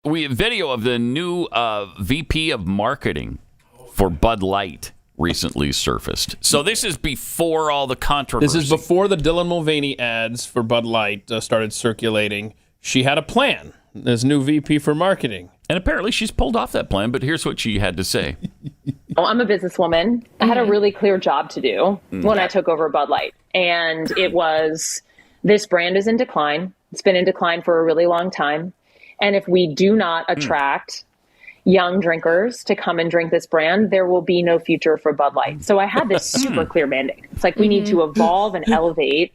We have video of the new VP of marketing for Bud Light recently surfaced. So this is before all the controversy. This is before the Dylan Mulvaney ads for Bud Light started circulating. She had a plan, this new VP for marketing. And apparently she's pulled off that plan, but here's what she had to say. I'm a businesswoman. I had a really clear job to do when I took over Bud Light. And it was, this brand is in decline. It's been in decline for a really long time. And if we do not attract young drinkers to come and drink this brand, there will be no future for Bud Light. So I had this super clear mandate. It's like we need to evolve and elevate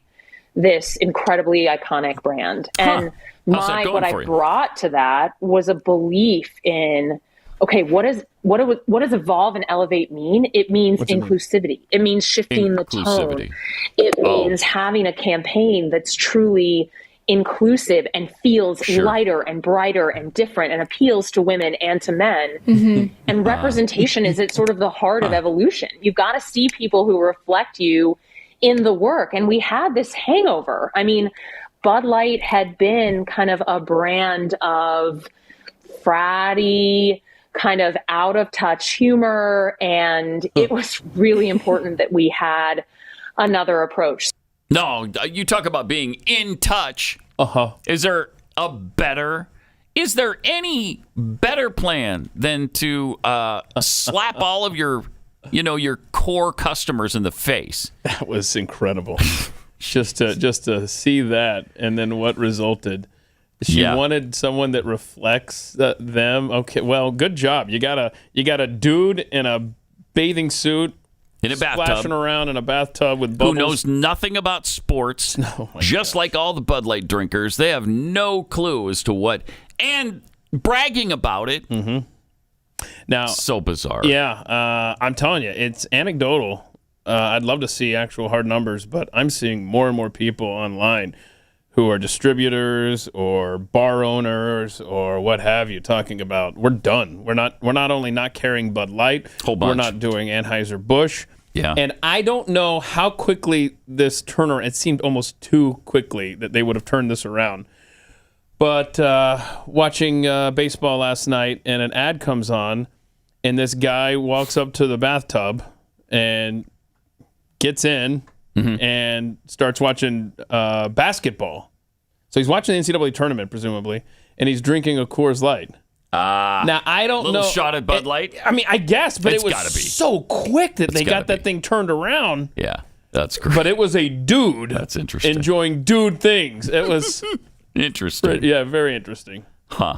this incredibly iconic brand. And what I brought to that was a belief in, okay, what does evolve and elevate mean? It means inclusivity. It means shifting the tone. It means having a campaign that's truly inclusive and feels lighter and brighter and different and appeals to women and to men. And representation is at sort of the heart of evolution. You've got to see people who reflect you in the work. And we had this hangover. I mean, Bud Light had been kind of a brand of fratty, kind of out of touch humor. And it was really important that we had another approach. No, you talk about being in touch. Is there any better plan than to slap all of your core customers in the face? That was incredible. just to see that, and then what resulted. She wanted someone that reflects them. Okay, well, good job. You got a dude in a bathing suit. In a bathtub. Splashing around in a bathtub with bubbles. Who knows nothing about sports. Just like all the Bud Light drinkers. They have no clue as to what. And bragging about it. Now, so bizarre. Yeah, I'm telling you, it's anecdotal. I'd love to see actual hard numbers, but I'm seeing more and more people online who are distributors or bar owners or what have you talking about, we're done. We're not only not carrying Bud Light, we're not doing Anheuser-Busch. Yeah. And I don't know how quickly this turnaround, it seemed almost too quickly that they would have turned this around. But watching baseball last night, and an ad comes on, and this guy walks up to the bathtub and gets in and starts watching basketball. So he's watching the NCAA tournament, presumably, and he's drinking a Coors Light. Now, I don't know. Little shot at Bud Light? I mean, I guess, but it was so quick that they got that thing turned around. Yeah, that's great. But it was a dude. That's interesting. Enjoying dude things. It was interesting. Yeah, very interesting. Huh.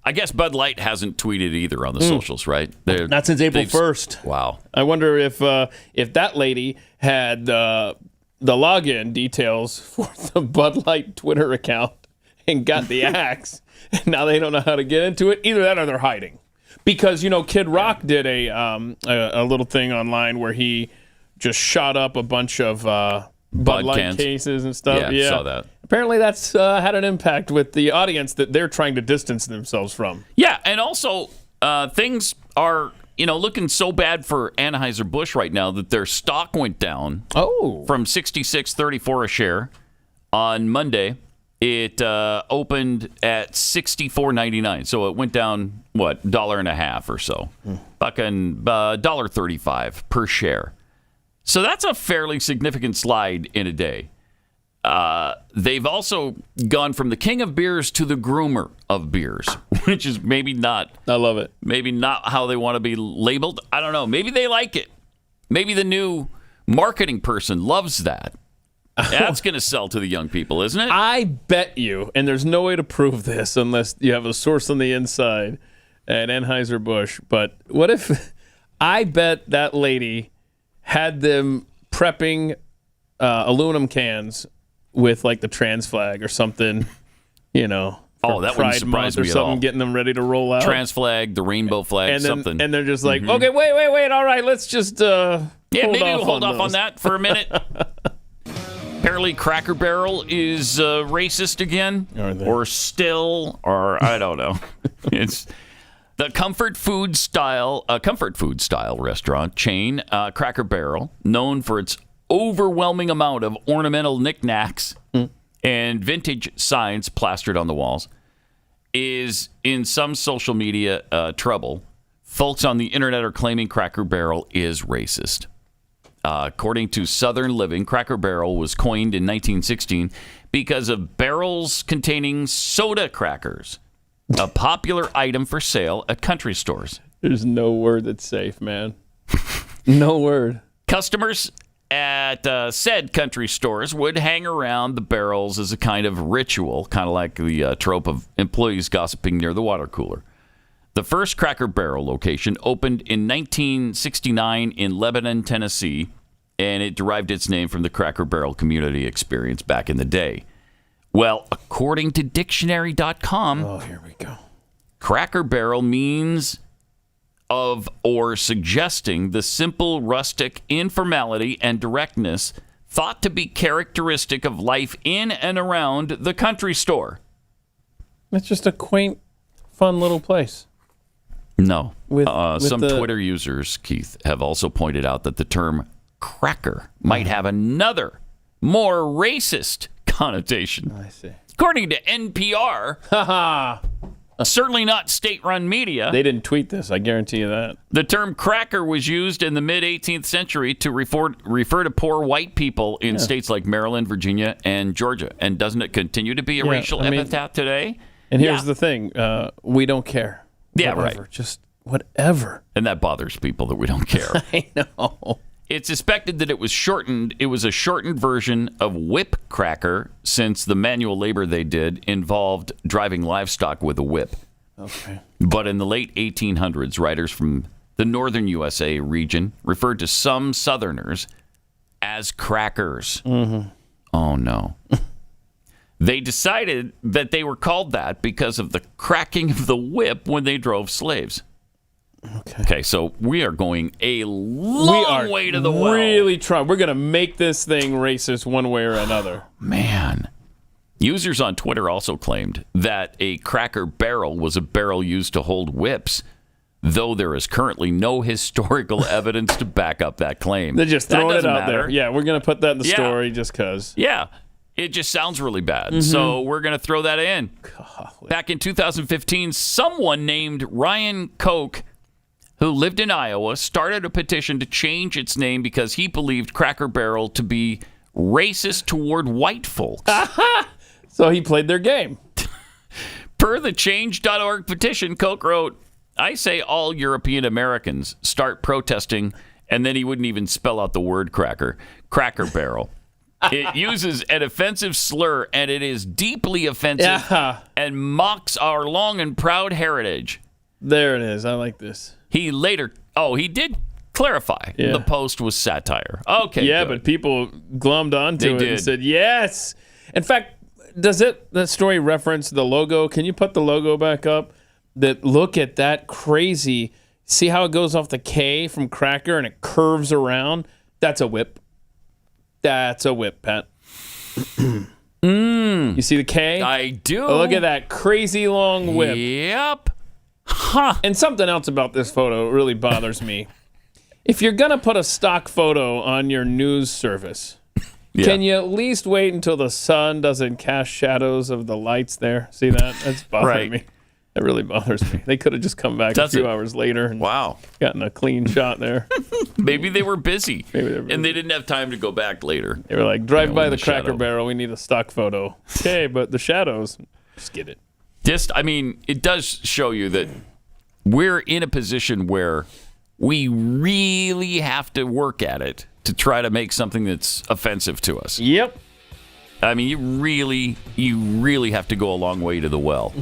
I guess Bud Light hasn't tweeted either on the socials, right? Not since April 1st. Wow. I wonder if that lady had the login details for the Bud Light Twitter account and got the axe. And now they don't know how to get into it. Either that or they're hiding. Because, Kid Rock did a little thing online where he just shot up a bunch of Bud Light cans. Cases and stuff. Yeah, saw that. Apparently that's had an impact with the audience that they're trying to distance themselves from. Yeah, and also things are, looking so bad for Anheuser-Busch right now that their stock went down from $66.34 a share on Monday. It opened at $64.99, so it went down $1.50 or so, fucking $1.35 per share. So that's a fairly significant slide in a day. They've also gone from the king of beers to the groomer of beers, which is maybe not. I love it. Maybe not how they want to be labeled. I don't know. Maybe they like it. Maybe the new marketing person loves that. That's going to sell to the young people, isn't it? I bet you, and there's no way to prove this unless you have a source on the inside at Anheuser-Busch, but what if I bet that lady had them prepping aluminum cans with the trans flag or something, that wouldn't surprise me at all. Getting them ready to roll out. Trans flag, the rainbow flag, and then, something. And they're just like, okay, wait, all right, let's just hold off on that for a minute. Apparently Cracker Barrel is racist again, or still, or I don't know. It's the comfort food style restaurant chain, Cracker Barrel, known for its overwhelming amount of ornamental knickknacks and vintage signs plastered on the walls, is in some social media trouble. Folks on the internet are claiming Cracker Barrel is racist. According to Southern Living, Cracker Barrel was coined in 1916 because of barrels containing soda crackers, a popular item for sale at country stores. There's no word that's safe, man. No word. Customers at said country stores would hang around the barrels as a kind of ritual, kind of like the trope of employees gossiping near the water cooler. The first Cracker Barrel location opened in 1969 in Lebanon, Tennessee, and it derived its name from the Cracker Barrel community experience back in the day. Well, according to dictionary.com, oh, here we go. Cracker Barrel means of or suggesting the simple, rustic informality and directness thought to be characteristic of life in and around the country store. It's just a quaint, fun little place. No. With some Twitter users, Keith, have also pointed out that the term cracker might have another, more racist connotation. I see. According to NPR, certainly not state-run media. They didn't tweet this, I guarantee you that. The term cracker was used in the mid-18th century to refer to poor white people in states like Maryland, Virginia, and Georgia. And doesn't it continue to be a racial epithet today? And here's the thing. We don't care. Yeah, whatever. right. Just whatever. And that bothers people that we don't care. I know. It's suspected that it was shortened. It was a shortened version of whip cracker, since the manual labor they did involved driving livestock with a whip. Okay. But in the late 1800s, writers from the northern USA region referred to some Southerners as crackers. Mm-hmm. Oh, no. They decided that they were called that because of the cracking of the whip when they drove slaves. Okay, so we are going a long way to the well. Really trying. We're going to make this thing racist one way or another. Man. Users on Twitter also claimed that a Cracker Barrel was a barrel used to hold whips, though there is currently no historical evidence to back up that claim. They're just throwing it out there. Yeah, we're going to put that in the story just because. Yeah. It just sounds really bad. So we're going to throw that in. Golly. Back in 2015, someone named Ryan Koch, who lived in Iowa, started a petition to change its name because he believed Cracker Barrel to be racist toward white folks. So he played their game. Per the change.org petition, Koch wrote, I say all European Americans start protesting, and then he wouldn't even spell out the word cracker. Cracker Barrel. It uses an offensive slur, and it is deeply offensive and mocks our long and proud heritage. There it is. I like this. He did clarify the post was satire. Okay, yeah, good. but people glommed onto it and said, yes. In fact, does that story reference the logo? Can you put the logo back up? Look at that crazy. See how it goes off the K from cracker and it curves around? That's a whip. That's a whip, Pat. You see the K? I do. Oh, look at that crazy long whip. Yep. Huh. And something else about this photo really bothers me. If you're going to put a stock photo on your news service, can you at least wait until the sun doesn't cast shadows of the lights there? See that? That's bothering me. That really bothers me. They could have just come back a few hours later and gotten a clean shot there. Maybe they were busy. And they didn't have time to go back later. They were like, drive by the Cracker Barrel. We need a stock photo. Okay, but the shadows, just get it. It does show you that we're in a position where we really have to work at it to try to make something that's offensive to us. Yep. I mean, you really have to go a long way to the well.